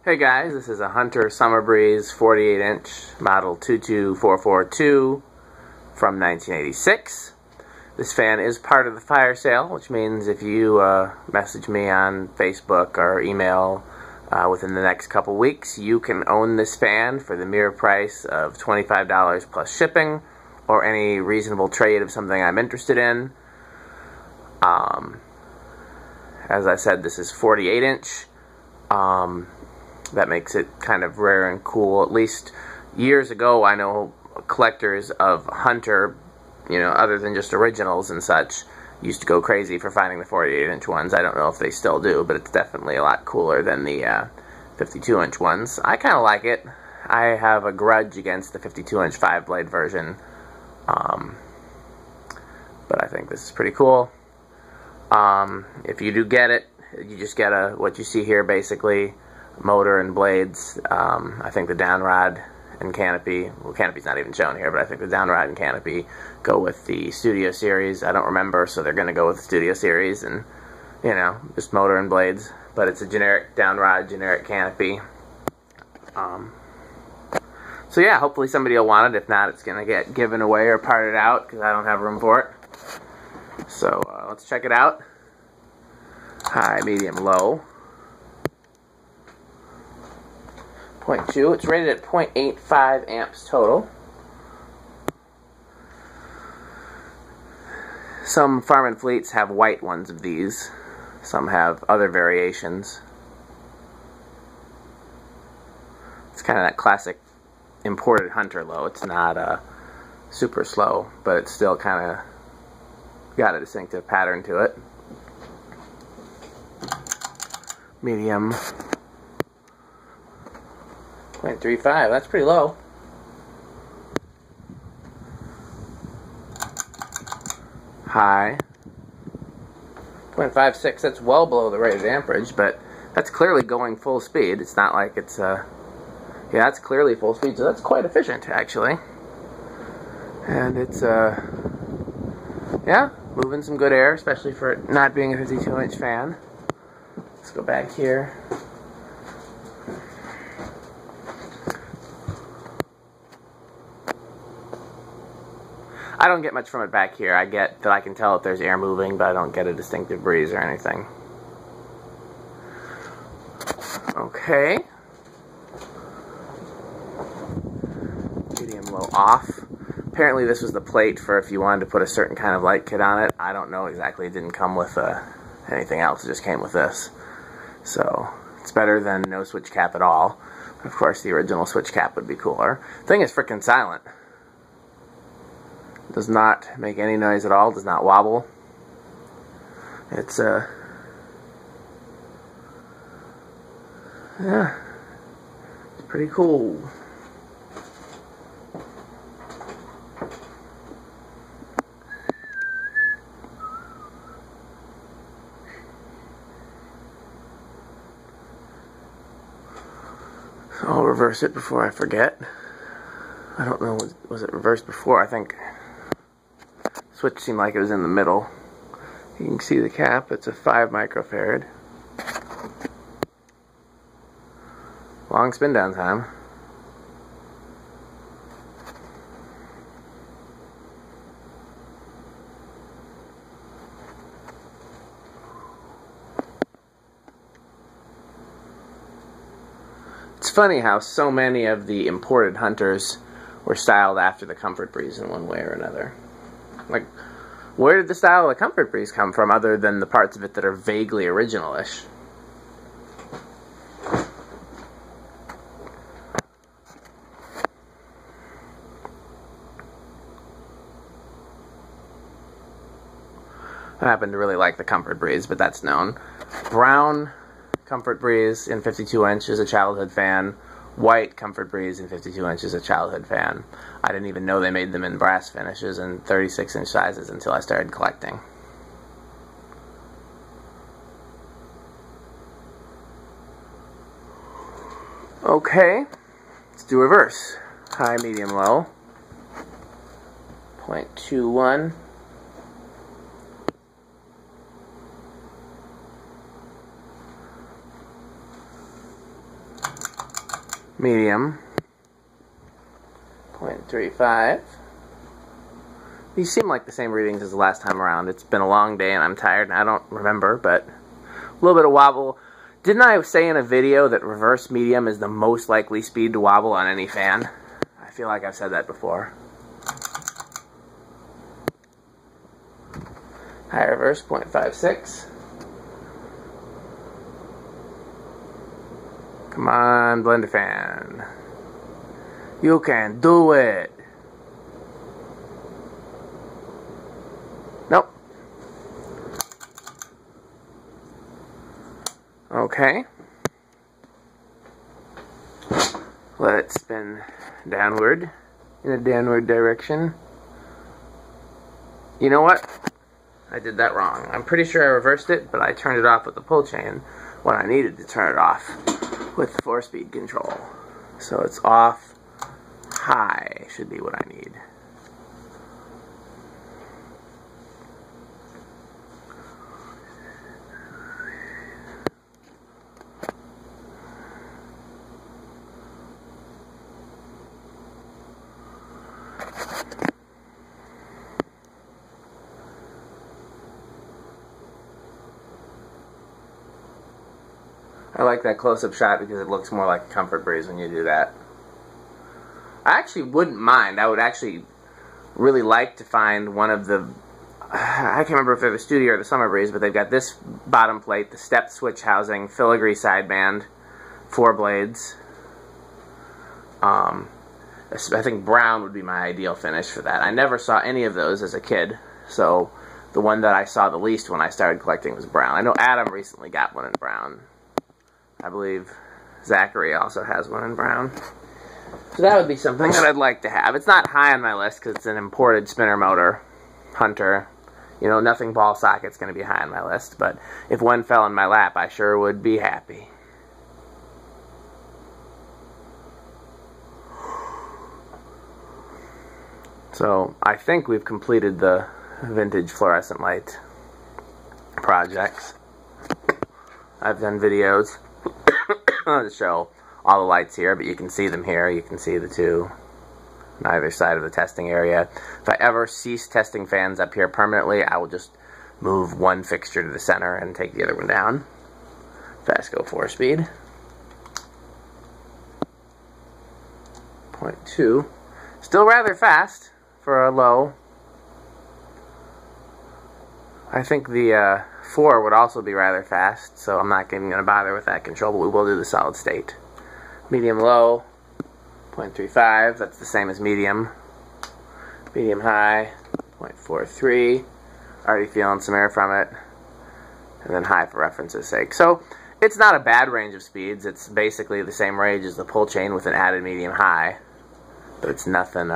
Hey guys, this is a Hunter Summer Breeze 48-inch model 22442 from 1986. This fan is part of the fire sale, which means if you message me on Facebook or email within the next couple weeks, you can own this fan for the mere price of $25 plus shipping, or any reasonable trade of something I'm interested in. As I said, this is 48-inch. That makes it kind of rare and cool. At least years ago, I know collectors of Hunter, other than just originals and such, used to go crazy for finding the 48-inch ones. I don't know if they still do, but it's definitely a lot cooler than the 52-inch ones. I kind of like it. I have a grudge against the 52-inch 5-blade version, but I think this is pretty cool. If you do get it, you just get what you see here, basically. Motor and blades. I think the downrod and canopy, well, canopy's not even shown here, but I think the downrod and canopy go with the Studio Series. I don't remember, so they're going to go with the Studio Series, and just motor and blades. But it's a generic downrod, generic canopy. So yeah, hopefully somebody will want it. If not, it's going to get given away or parted out because I don't have room for it. So let's check it out. High, medium, low. 0.2. It's rated at 0.85 amps total. Some Farm and Fleets have white ones of these. Some have other variations. It's kind of that classic imported Hunter low. It's not super slow, but it's still kind of got a distinctive pattern to it. Medium. 0.35, that's pretty low. High. 0.56, that's well below the rated amperage, but that's clearly going full speed. It's not like it's, yeah, that's clearly full speed, so that's quite efficient, actually. And it's, yeah, moving some good air, especially for it not being a 52-inch fan. Let's go back here. I don't get much from it back here. I get that I can tell if there's air moving, but I don't get a distinctive breeze or anything. Okay. Medium low off. Apparently this was the plate for if you wanted to put a certain kind of light kit on it. I don't know exactly. It didn't come with anything else. It just came with this. So it's better than no switch cap at all. Of course, the original switch cap would be cooler. The thing is frickin' silent. Does not make any noise at all, does not wobble. It's yeah, it's pretty cool. So I'll reverse it before I forget. I don't know, was it reversed before? I think switch seemed like it was in the middle. You can see the cap, it's a 5 microfarad. Long spin down time. It's funny how so many of the imported Hunters were styled after the Comfort Breeze in one way or another. Like, where did the style of the Comfort Breeze come from other than the parts of it that are vaguely original-ish? I happen to really like the Comfort Breeze, but that's known. Brown Comfort Breeze in 52-inch is a childhood fan. White Comfort Breeze in 52-inch is a childhood fan. I didn't even know they made them in brass finishes and 36-inch sizes until I started collecting. Okay, let's do reverse. High, medium, low. 0.21. medium, 0.35. These seem like the same readings as the last time around. It's been a long day and I'm tired and I don't remember, but a little bit of wobble. Didn't I say in a video that reverse medium is the most likely speed to wobble on any fan? I feel like I've said that before. High reverse, 0.56. Come on, blender fan. You can do it. Nope. Okay. Let it spin downward, in a downward direction. You know what? I did that wrong. I'm pretty sure I reversed it, but I turned it off with the pull chain when I needed to turn it off with 4-speed control. So it's off, high should be what I need. I like that close-up shot because it looks more like a comfort breeze when you do that. I actually wouldn't mind. I would actually really like to find one of the... I can't remember if they're the Studio or the Summer Breeze, but they've got this bottom plate, the step switch housing, filigree sideband, 4 blades. I think brown would be my ideal finish for that. I never saw any of those as a kid, so the one that I saw the least when I started collecting was brown. I know Adam recently got one in brown. I believe Zachary also has one in brown. So that would be something that I'd like to have. It's not high on my list because it's an imported spinner motor, Hunter. You know, nothing ball socket's going to be high on my list, but if one fell in my lap, I sure would be happy. So I think we've completed the vintage fluorescent light projects. I've done videos to show all the lights here, but you can see them here. You can see the two on either side of the testing area. If I ever cease testing fans up here permanently, I will just move one fixture to the center and take the other one down. Fastco 4-speed. 0.2. Still rather fast for a low. I think the 4 would also be rather fast, so I'm not even going to bother with that control, but we will do the solid state. Medium low, 0.35, that's the same as medium. Medium high, 0.43, already feeling some air from it. And then high for reference's sake. So it's not a bad range of speeds, it's basically the same range as the pull chain with an added medium high. But it's nothing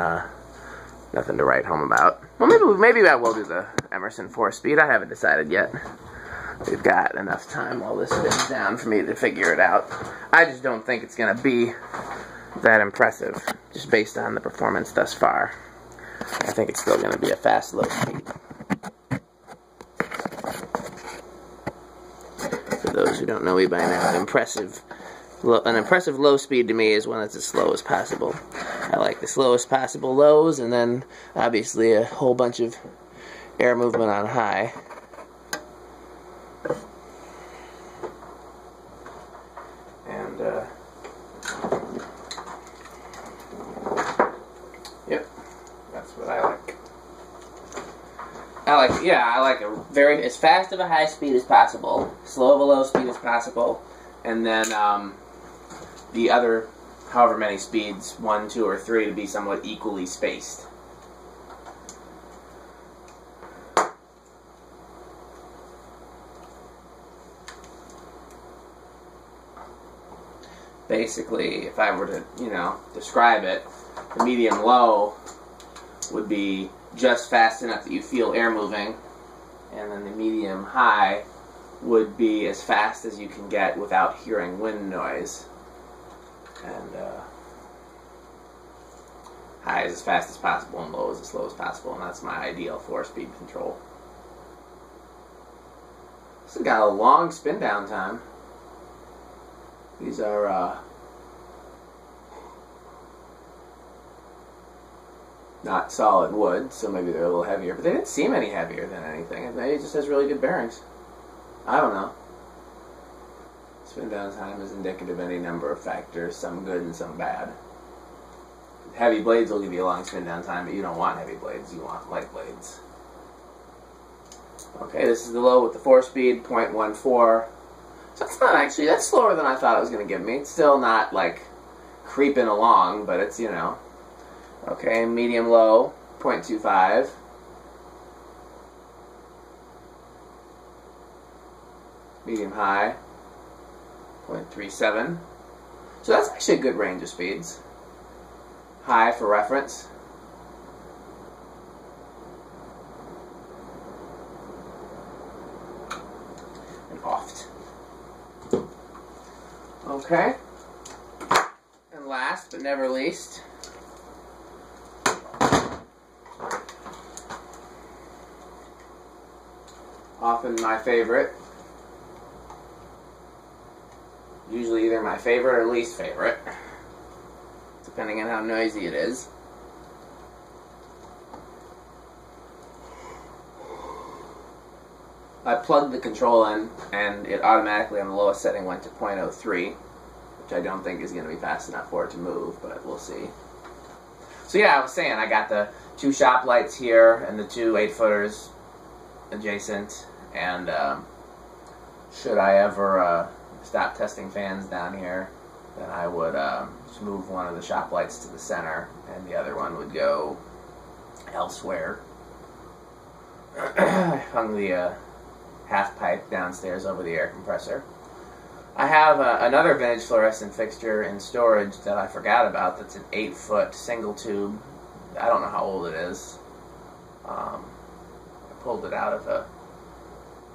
nothing to write home about. Well, maybe I will do the Emerson 4-speed. I haven't decided yet. We've got enough time while this spins down for me to figure it out. I just don't think it's going to be that impressive, just based on the performance thus far. I think it's still going to be a fast, low speed. For those who don't know me by now, an impressive low speed to me is one that's as slow as possible. I like the slowest possible lows, and then obviously a whole bunch of air movement on high. And yep, that's what I like. I like a very as fast of a high speed as possible, slow of a low speed as possible, and then the other however many speeds, 1, 2, or 3, to be somewhat equally spaced. Basically, if I were to, describe it, the medium low would be just fast enough that you feel air moving, and then the medium high would be as fast as you can get without hearing wind noise. And high is as fast as possible and low is as slow as possible, and that's my ideal 4-speed control. This has got a long spin down time. These are not solid wood, so maybe they're a little heavier. But they didn't seem any heavier than anything. Maybe it just has really good bearings. I don't know. Spin down time is indicative of any number of factors, some good and some bad. Heavy blades will give you a long spin down time, but you don't want heavy blades, you want light blades. Okay, this is the low with the 4-speed, 0.14. So that's not actually, that's slower than I thought it was going to give me. It's still not like creeping along, but it's, you know. Okay, medium low, 0.25. Medium high, 0.37. So that's actually a good range of speeds. High for reference. And oft. Okay. And last but never least, often my favorite, usually either my favorite or least favorite, depending on how noisy it is. I plugged the control in, and it automatically on the lowest setting went to 0.03, which I don't think is going to be fast enough for it to move, but we'll see. So yeah, I was saying, I got the 2 shop lights here, and the 2 8-footers adjacent, and should I ever stop testing fans down here, then I would just move one of the shop lights to the center, and the other one would go elsewhere. I hung the half pipe downstairs over the air compressor. I have another vintage fluorescent fixture in storage that I forgot about. That's an 8-foot single tube. I don't know how old it is. I pulled it out of a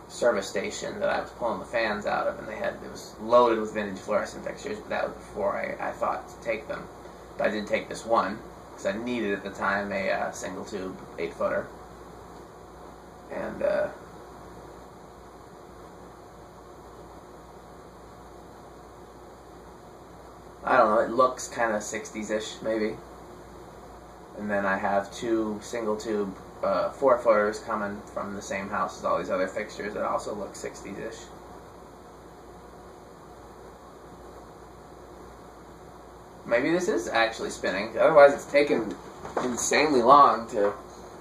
service station that I was pulling the fans out of, and it was loaded with vintage fluorescent fixtures, but that was before I thought to take them. But I did take this one, because I needed at the time a single tube 8-footer. And I don't know, it looks kind of 60s-ish, maybe. And then I have 2 single tube 4-footers coming from the same house as all these other fixtures that also look 60s-ish. Maybe this is actually spinning. Otherwise it's taken insanely long to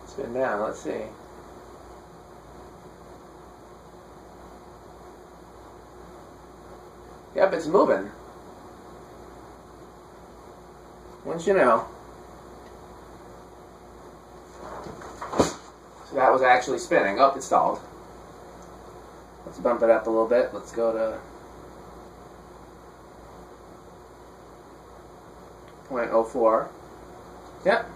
spin down. Let's see. Yep, it's moving. Once you know. So that was actually spinning. Oh, it stalled. Let's bump it up a little bit. Let's go to 0.04. Yep.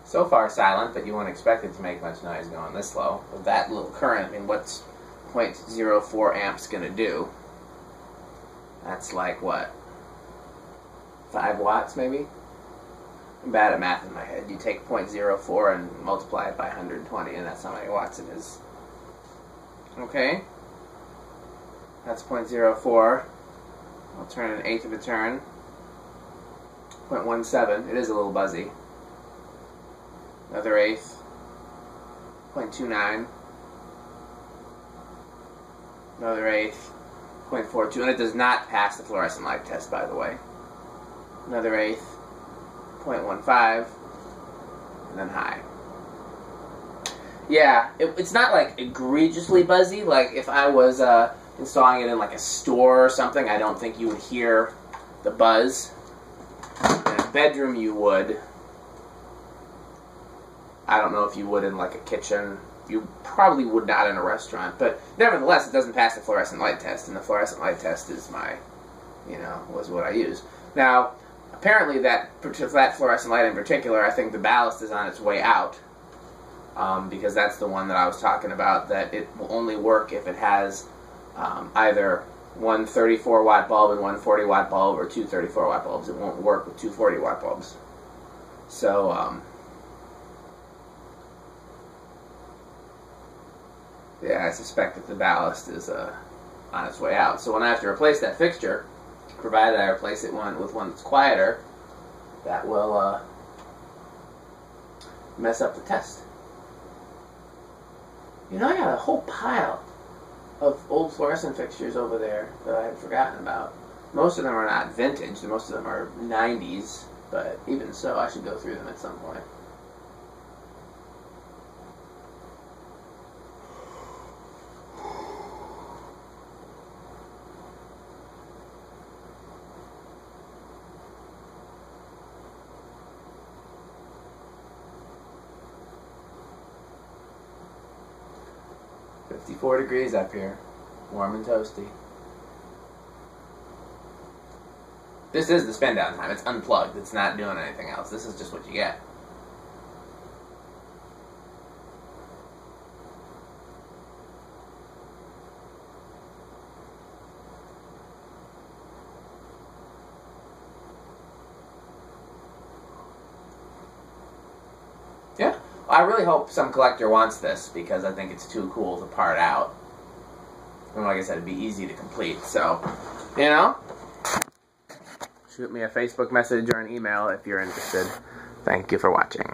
So far silent, but you wouldn't expect it to make much noise going this low. With that little current, I mean, what's 0.04 amps going to do? That's like, what? 5 watts, maybe? I'm bad at math in my head. You take 0.04 and multiply it by 120, and that's how many watts it is. Okay? That's 0.04. I'll turn an eighth of a turn. 0.17. It is a little buzzy. Another eighth. 0.29. Another eighth. 0.42. And it does not pass the fluorescent light test, by the way. Another eighth. 0.15. And then high. Yeah, it's not like egregiously buzzy. Like if I was installing it in like a store or something, I don't think you would hear the buzz. In a bedroom you would. I don't know if you would in like a kitchen. You probably would not in a restaurant. But nevertheless, it doesn't pass the fluorescent light test. And the fluorescent light test is my, was what I use. Now, apparently that fluorescent light in particular, I think the ballast is on its way out. Because that's the one that I was talking about, that it will only work if it has either one 34-watt bulb and one 40-watt bulb, or two 34-watt bulbs. It won't work with two 40-watt bulbs. So, Yeah, I suspect that the ballast is on its way out. So when I have to replace that fixture, provided I replace it with one that's quieter, that will mess up the test. You know, I got a whole pile of old fluorescent fixtures over there that I had forgotten about. Most of them are not vintage, most of them are 90s, but even so, I should go through them at some point. "54 degrees up here, warm and toasty." This is the spin down time. It's unplugged. It's not doing anything else. This is just what you get. Yeah. I really hope some collector wants this, because I think it's too cool to part out. And like I said, it'd be easy to complete. So, you know, shoot me a Facebook message or an email if you're interested. Thank you for watching.